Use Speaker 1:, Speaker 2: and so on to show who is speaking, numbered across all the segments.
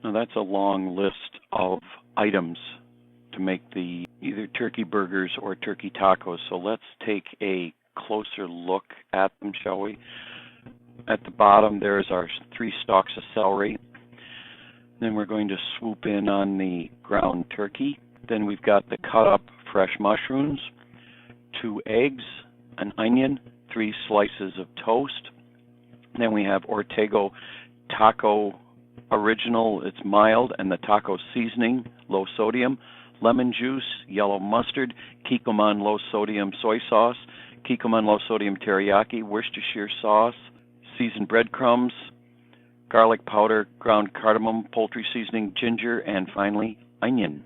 Speaker 1: Now that's a long list of items to make the either turkey burgers or turkey tacos. So let's take a closer look at them, shall we? At the bottom there's our 3 stalks of celery. Then we're going to swoop in on the ground turkey. Then we've got the cut up fresh mushrooms, 2 eggs, an onion, 3 slices of toast. Then we have Ortego Taco Original, it's mild, and the taco seasoning, low sodium, lemon juice, yellow mustard, Kikkoman low sodium soy sauce, Kikkoman low sodium teriyaki, Worcestershire sauce, seasoned breadcrumbs, garlic powder, ground cardamom, poultry seasoning, ginger, and finally, onion.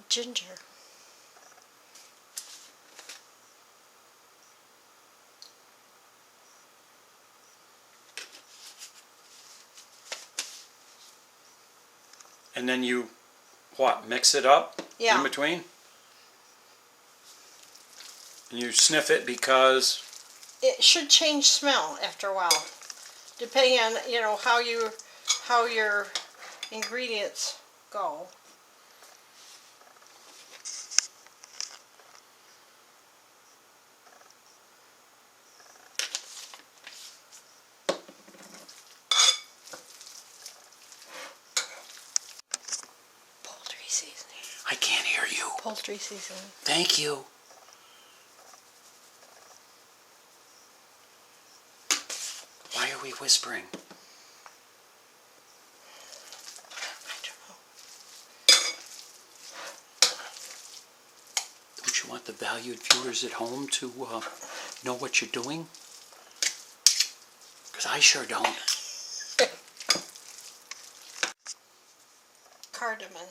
Speaker 2: Ginger.
Speaker 3: And then you, what, mix it up
Speaker 2: Yeah.
Speaker 3: in between? And you sniff it because...
Speaker 2: It should change smell after a while, depending on how your ingredients go. Poultry seasoning.
Speaker 3: I can't hear you.
Speaker 2: Poultry seasoning.
Speaker 3: Thank you. Why are we whispering?
Speaker 2: I don't know.
Speaker 3: Don't you want the valued viewers at home to know what you're doing? Because I sure don't.
Speaker 2: Cardamom.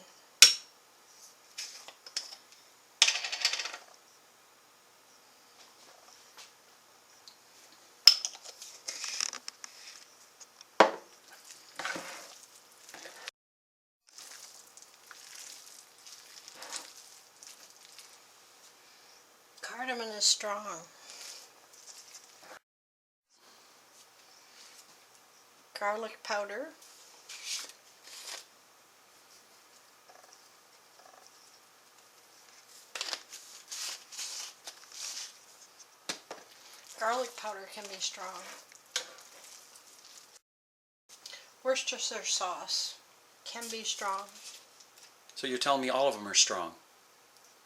Speaker 2: Cardamom is strong. Garlic powder. Garlic powder can be strong. Worcestershire sauce can be strong.
Speaker 3: So you're telling me all of them are strong?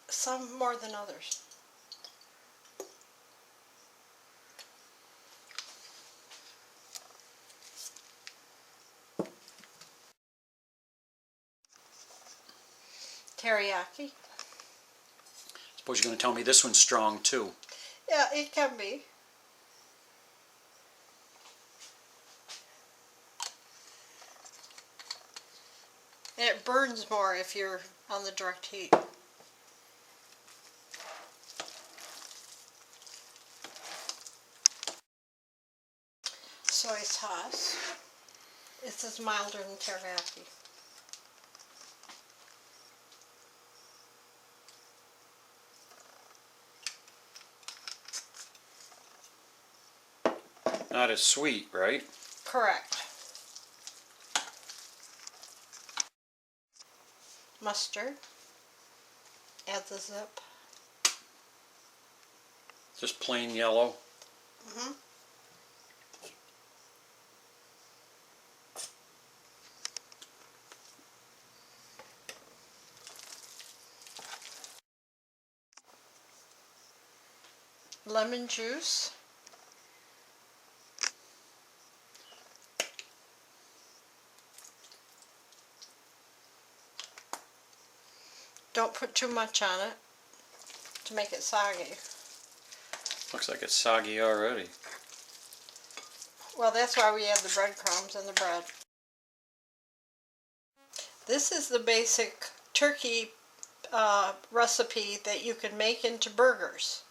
Speaker 2: Some more than others. Teriyaki.
Speaker 3: Suppose you're going to tell me this one's strong too.
Speaker 2: Yeah, it can be. And it burns more if you're on the direct heat. Soy sauce. This is milder than teriyaki.
Speaker 3: Not as sweet, right?
Speaker 2: Correct. Mustard. Add the zip.
Speaker 3: Just plain yellow.
Speaker 2: Mm-hmm. Lemon juice. Don't put too much on it to make it soggy.
Speaker 3: Looks like it's soggy already.
Speaker 2: Well, that's why we add the breadcrumbs and the bread. This is the basic turkey recipe that you can make into burgers.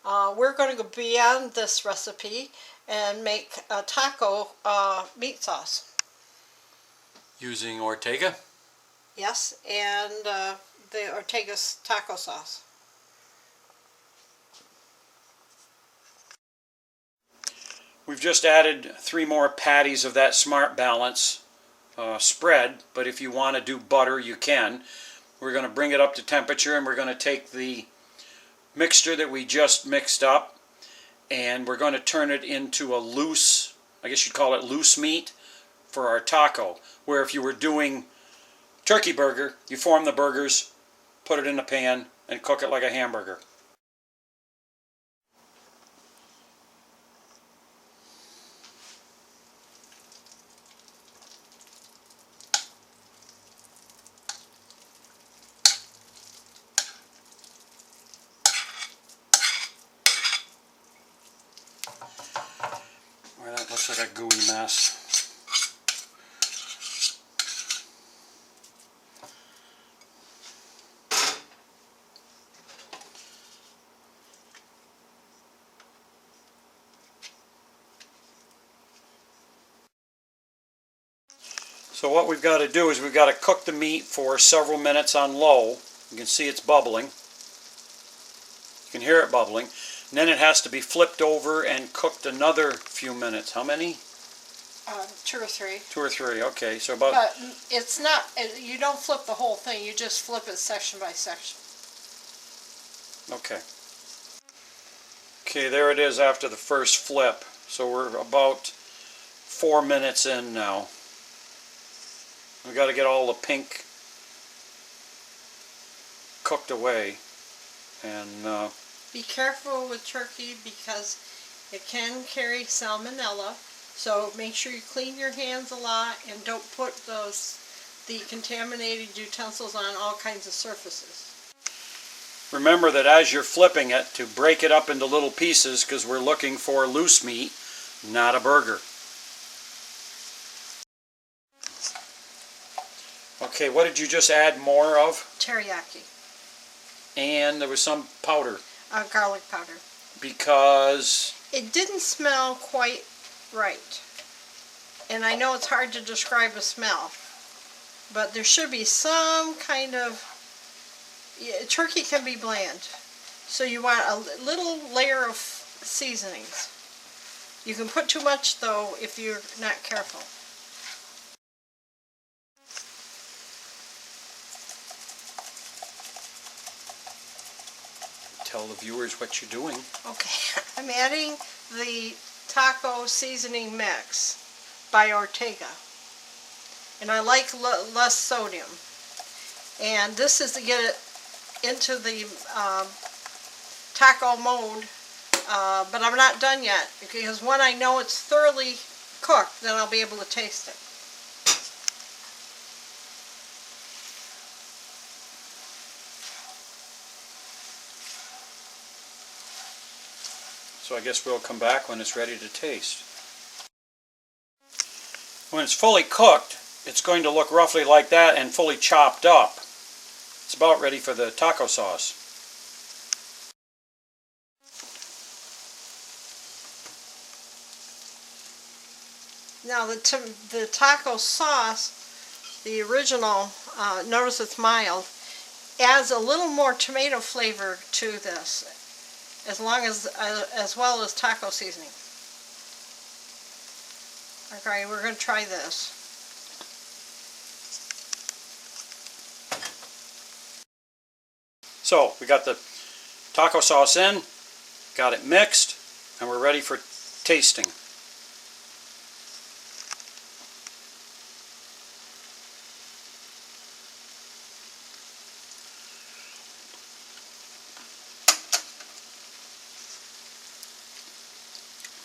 Speaker 2: We're going to go beyond this recipe and make a taco meat sauce.
Speaker 3: Using Ortega?
Speaker 2: Yes, and the Ortega's taco sauce.
Speaker 3: We've just added 3 more patties of that Smart Balance spread, but if you want to do butter, you can. We're going to bring it up to temperature, and we're going to take the mixture that we just mixed up, and we're going to turn it into a loose, I guess you'd call it loose meat, for our taco, where if you were doing turkey burger, you form the burgers, put it in the pan, and cook it like a hamburger. Well, that looks like a gooey mess. So what we've got to do is we've got to cook the meat for several minutes on low. You can see it's bubbling. You can hear it bubbling. And then it has to be flipped over and cooked another few minutes. How many?
Speaker 2: 2 or 3.
Speaker 3: 2 or 3, okay. So about...
Speaker 2: But it's not, you don't flip the whole thing, you just flip it section by section.
Speaker 3: Okay. Okay, there it is after the first flip. So we're about 4 minutes in now. We've got to get all the pink cooked away. And
Speaker 2: Be careful with turkey because it can carry salmonella. So make sure you clean your hands a lot and don't put the contaminated utensils on all kinds of surfaces.
Speaker 3: remember that as you're flipping it, to break it up into little pieces, because we're looking for loose meat, not a burger. Okay, what did you just add more of?
Speaker 2: Teriyaki.
Speaker 3: And there was some powder.
Speaker 2: Garlic powder.
Speaker 3: Because?
Speaker 2: It didn't smell quite right. And I know it's hard to describe a smell, but there should be some kind of, turkey can be bland. So you want a little layer of seasonings. You can put too much though if you're not careful.
Speaker 3: Tell the viewers what you're doing.
Speaker 2: Okay, I'm adding the taco seasoning mix by Ortega. And I like less sodium. And this is to get it into the taco mode, but I'm not done yet, because when I know it's thoroughly cooked, then I'll be able to taste it.
Speaker 3: So I guess we'll come back when it's ready to taste. When it's fully cooked, it's going to look roughly like that and fully chopped up. It's about ready for the taco sauce.
Speaker 2: Now the taco sauce, the original, notice it's mild, adds a little more tomato flavor to this, as well as taco seasoning. Okay, we're going to try this.
Speaker 3: So we got the taco sauce in, got it mixed, and we're ready for tasting.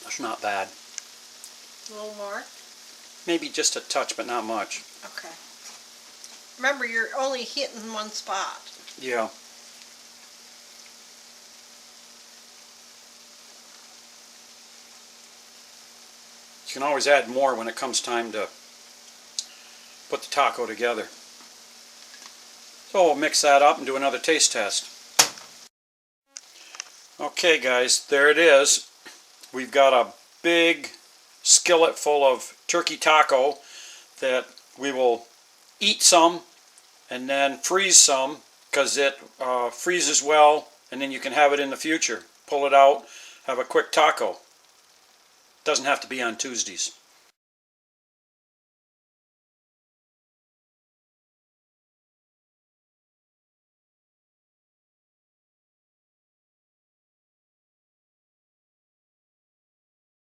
Speaker 3: That's not bad.
Speaker 2: A little more?
Speaker 3: Maybe just a touch, but not much.
Speaker 2: Okay. Remember, you're only hitting one spot.
Speaker 3: Yeah. You can always add more when it comes time to put the taco together. So we'll mix that up and do another taste test. Okay guys, there it is. We've got a big skillet full of turkey taco that we will eat some and then freeze some, because it freezes well, and then you can have it in the future. Pull it out, have a quick taco. Doesn't have to be on Tuesdays.